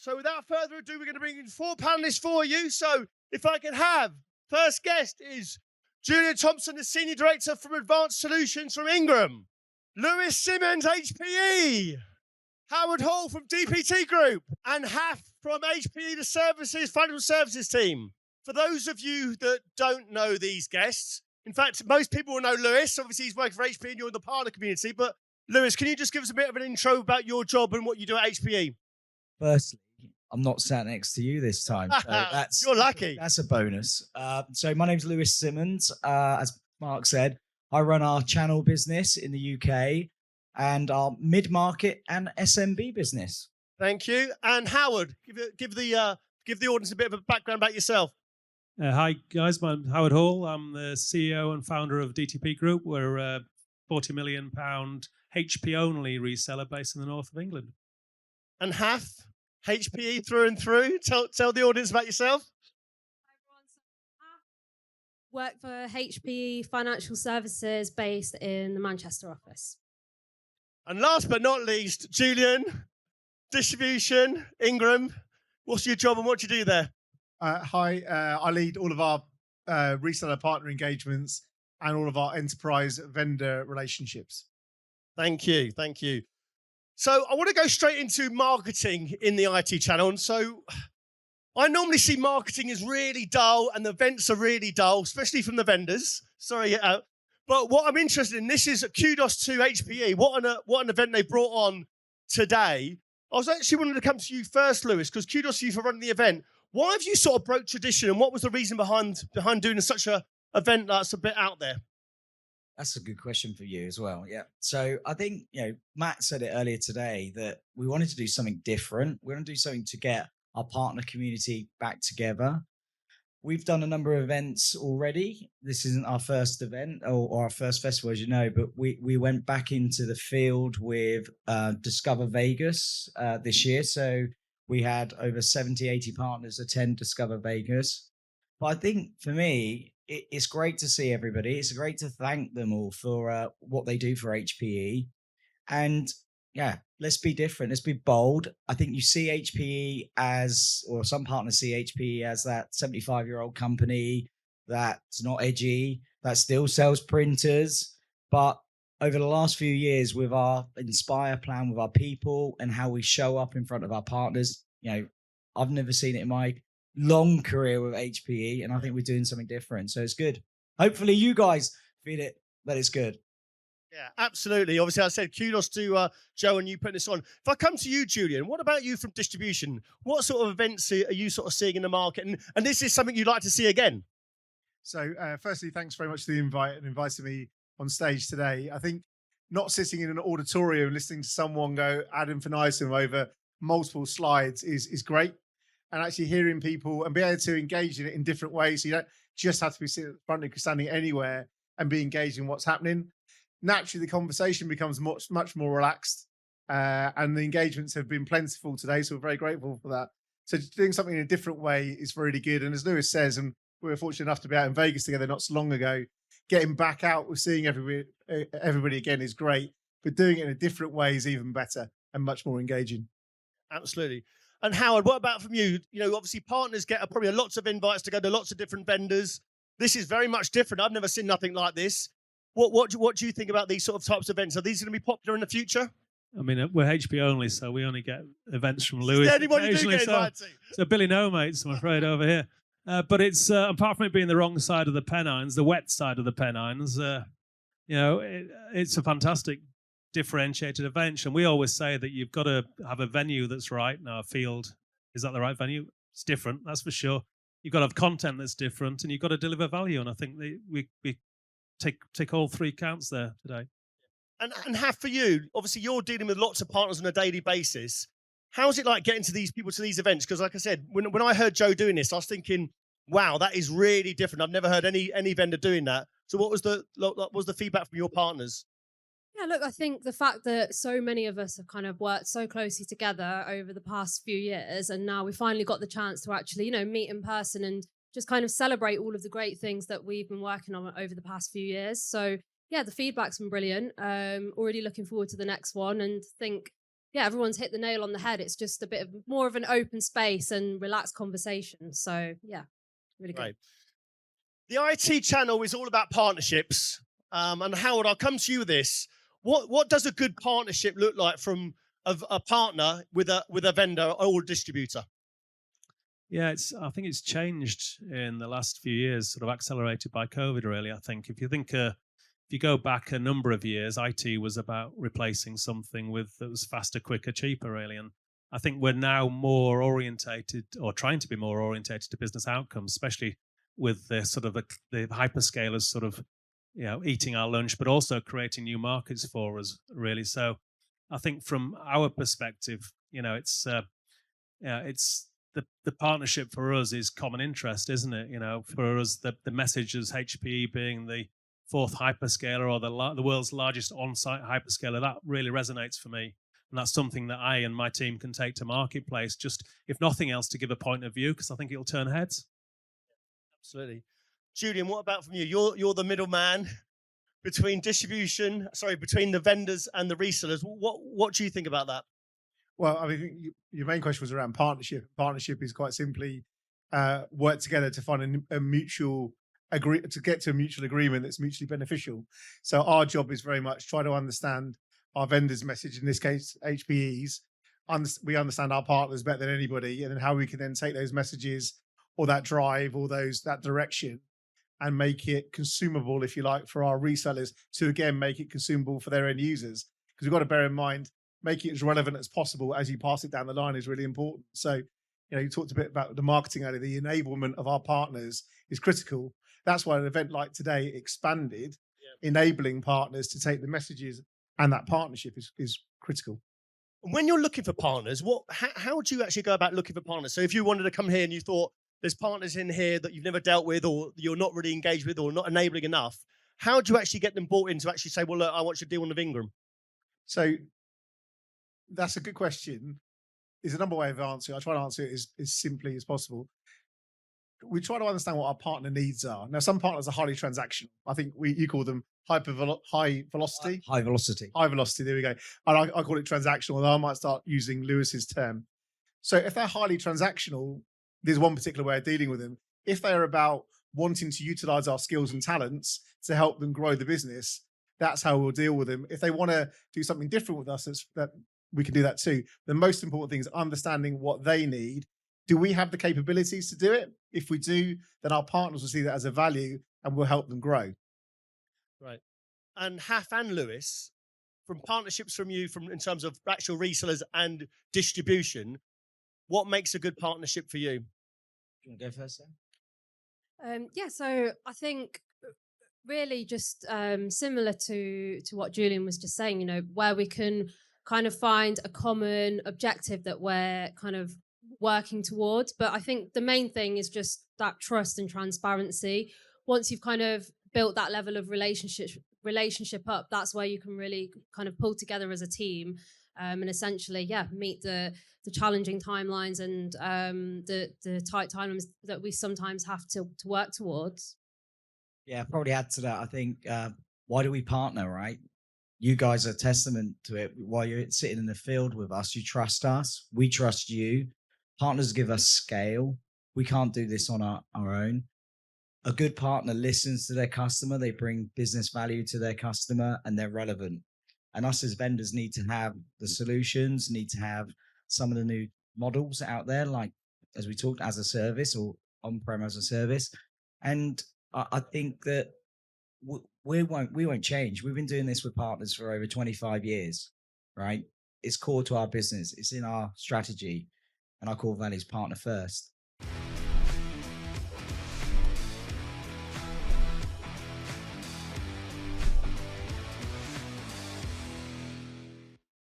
So without further ado, we're going to bring in 4 panelists for you. So if I can have, first guest is Julian Thompson, the Senior Director from Advanced Solutions from Ingram. Lewis Simmonds, HPE. Howard Hall from DPT Group. And Haf from HPE, the Financial Services team. For those of you that don't know these guests, in fact, most people will know Lewis. Obviously, he's working for HPE and you're in the partner community. But Lewis, can you just give us a bit of an intro about your job and what you do at HPE? Firstly, I'm not sat next to you this time. So you're lucky. That's a bonus. So my name's Lewis Simmonds. As Marc said, I run our channel business in the UK and our mid-market and SMB business. Thank you. And Howard, give the audience a bit of a background about yourself. Hi guys, I'm Howard Hall. I'm the CEO and founder of DTP Group. We're a £40 million HP only reseller based in the north of England. And Haf, HPE through and through. Tell the audience about yourself. Work for HPE Financial Services based in the Manchester office. And last but not least, Julian, distribution, Ingram. What's your job and what do you do there? Hi, I lead all of our reseller partner engagements and all of our enterprise vendor relationships. Thank you. Thank you. So I want to go straight into marketing in the IT channel. And so I normally see marketing as really dull and the events are really dull, especially from the vendors. Sorry. But what I'm interested in, this is kudos to HPE. What an event they brought on today. I was actually wanting to come to you first, Lewis, because kudos to you for running the event. Why have you sort of broke tradition and what was the reason behind doing such a event that's a bit out there? That's a good question for you as well. Yeah. So I think, Matt said it earlier today that we wanted to do something different. We want to do something to get our partner community back together. We've done a number of events already. This isn't our first event or our first festival, as you know, but we went back into the field with Discover Vegas this year. So we had over 70, 80 partners attend Discover Vegas. But I think for me, it's great to see everybody. It's great to thank them all for what they do for HPE. And yeah, let's be different. Let's be bold. I think you see HPE as, or some partners see HPE as that 75-year-old company that's not edgy, that still sells printers. But over the last few years with our Inspire plan, with our people and how we show up in front of our partners, I've never seen it in my long career with HPE, and I think we're doing something different. So it's good. Hopefully you guys feel it, that it's good. Yeah, absolutely. Obviously, I said kudos to Joe and you putting this on. If I come to you, Julian, what about you from distribution? What sort of events are you sort of seeing in the market? And this is something you'd like to see again? So firstly, thanks very much for the invite and inviting me on stage today. I think not sitting in an auditorium listening to someone go ad infinitum over multiple slides is great. And actually hearing people and be able to engage in it in different ways. So you don't just have to be sitting at the front, standing anywhere and be engaged in what's happening. Naturally, the conversation becomes much more relaxed and the engagements have been plentiful today. So we're very grateful for that. So doing something in a different way is really good. And as Lewis says, and we were fortunate enough to be out in Vegas together not so long ago, getting back out with seeing everybody again is great, but doing it in a different way is even better and much more engaging. Absolutely. And Howard, what about from you? Obviously partners get probably lots of invites to go to lots of different vendors. This is very much different. I've never seen nothing like this. What do you think about these sort of types of events? Are these going to be popular in the future? I mean, we're HP only, so we only get events from Lewis. Is there anyone you do get invited to? So Billy No Mates, I'm afraid, over here. But it's, apart from it being the wrong side of the Pennines, the wet side of the Pennines, it's a fantastic differentiated event. And we always say that you've got to have a venue that's right. Now, a field, is that the right venue? It's different, that's for sure. You've got to have content that's different and you've got to deliver value. And I think we take all three counts there today. And Haf, for you, obviously you're dealing with lots of partners on a daily basis. How's it like getting to these people to these events? Because like I said, when I heard Joe doing this, I was thinking, wow, that is really different. I've never heard any vendor doing that. So what was the feedback from your partners? Yeah, look, I think the fact that so many of us have kind of worked so closely together over the past few years, and now we finally got the chance to actually, meet in person and just kind of celebrate all of the great things that we've been working on over the past few years. So yeah, the feedback's been brilliant. Already looking forward to the next one and think yeah, everyone's hit the nail on the head. It's just a bit of more of an open space and relaxed conversation. So yeah, really good. Right. The IT channel is all about partnerships. And Howard, I'll come to you with this. What does a good partnership look like from a partner with a vendor or distributor? Yeah, I think it's changed in the last few years, sort of accelerated by COVID, really. I think if you go back a number of years, IT was about replacing something that was faster, quicker, cheaper, really. And I think we're now more orientated, or trying to be more orientated to business outcomes, especially with the sort of the hyperscalers sort of, eating our lunch, but also creating new markets for us, really. So I think from our perspective, it's the partnership for us is common interest, isn't it? For us, the message as HPE being the fourth hyperscaler, or the world's largest on-site hyperscaler, that really resonates for me. And that's something that I and my team can take to marketplace, just if nothing else, to give a point of view, because I think it'll turn heads. Absolutely. Julian, what about from you? You're the middleman between between the vendors and the resellers. What do you think about that? Well, I mean, your main question was around partnership. Partnership is quite simply work together to find a mutual to get to a mutual agreement that's mutually beneficial. So our job is very much try to understand our vendors' message, in this case, HPE's. We understand our partners better than anybody, and then how we can then take those messages or that drive or that direction and make it consumable, if you like, for our resellers to, again, make it consumable for their end users. Because we've got to bear in mind, making it as relevant as possible as you pass it down the line is really important. So, you talked a bit about the marketing earlier. The enablement of our partners is critical. That's why an event like today expanded, enabling partners to take the messages, and that partnership is critical. When you're looking for partners, how do you actually go about looking for partners? So if you wanted to come here and you thought there's partners in here that you've never dealt with, or you're not really engaged with, or not enabling enough, how do you actually get them bought in to actually say, well, look, I want you to deal with Ingram? So that's a good question. There's a number of ways of answering. I try to answer it as simply as possible. We try to understand what our partner needs are. Now, some partners are highly transactional. I think you call them high velocity. High velocity. High velocity, there we go. And I call it transactional, although I might start using Lewis's term. So if they're highly transactional, there's one particular way of dealing with them. If they're about wanting to utilize our skills and talents to help them grow the business, that's how we'll deal with them. If they want to do something different with us, that we can do that too. The most important thing is understanding what they need. Do we have the capabilities to do it? If we do, then our partners will see that as a value and we'll help them grow. Right. And Haf and Lewis, from partnerships from you, in terms of actual resellers and distribution, what makes a good partnership for you? Do you want to go first, Sam? So I think really just similar to what Julian was just saying, where we can kind of find a common objective that we're kind of working towards. But I think the main thing is just that trust and transparency. Once you've kind of built that level of relationship up, that's where you can really kind of pull together as a team and essentially, meet the challenging timelines and the tight timelines that we sometimes have to work towards. Yeah, probably add to that. I think, why do we partner, right? You guys are a testament to it. While you're sitting in the field with us, you trust us. We trust you. Partners give us scale. We can't do this on our own. A good partner listens to their customer. They bring business value to their customer, and they're relevant. And us as vendors need to have the solutions, need to have some of the new models out there, like, as we talked, as a service or on-prem as a service. And I think that we won't change. We've been doing this with partners for over 25 years, right? It's core to our business. It's in our strategy, and our core value is partner first.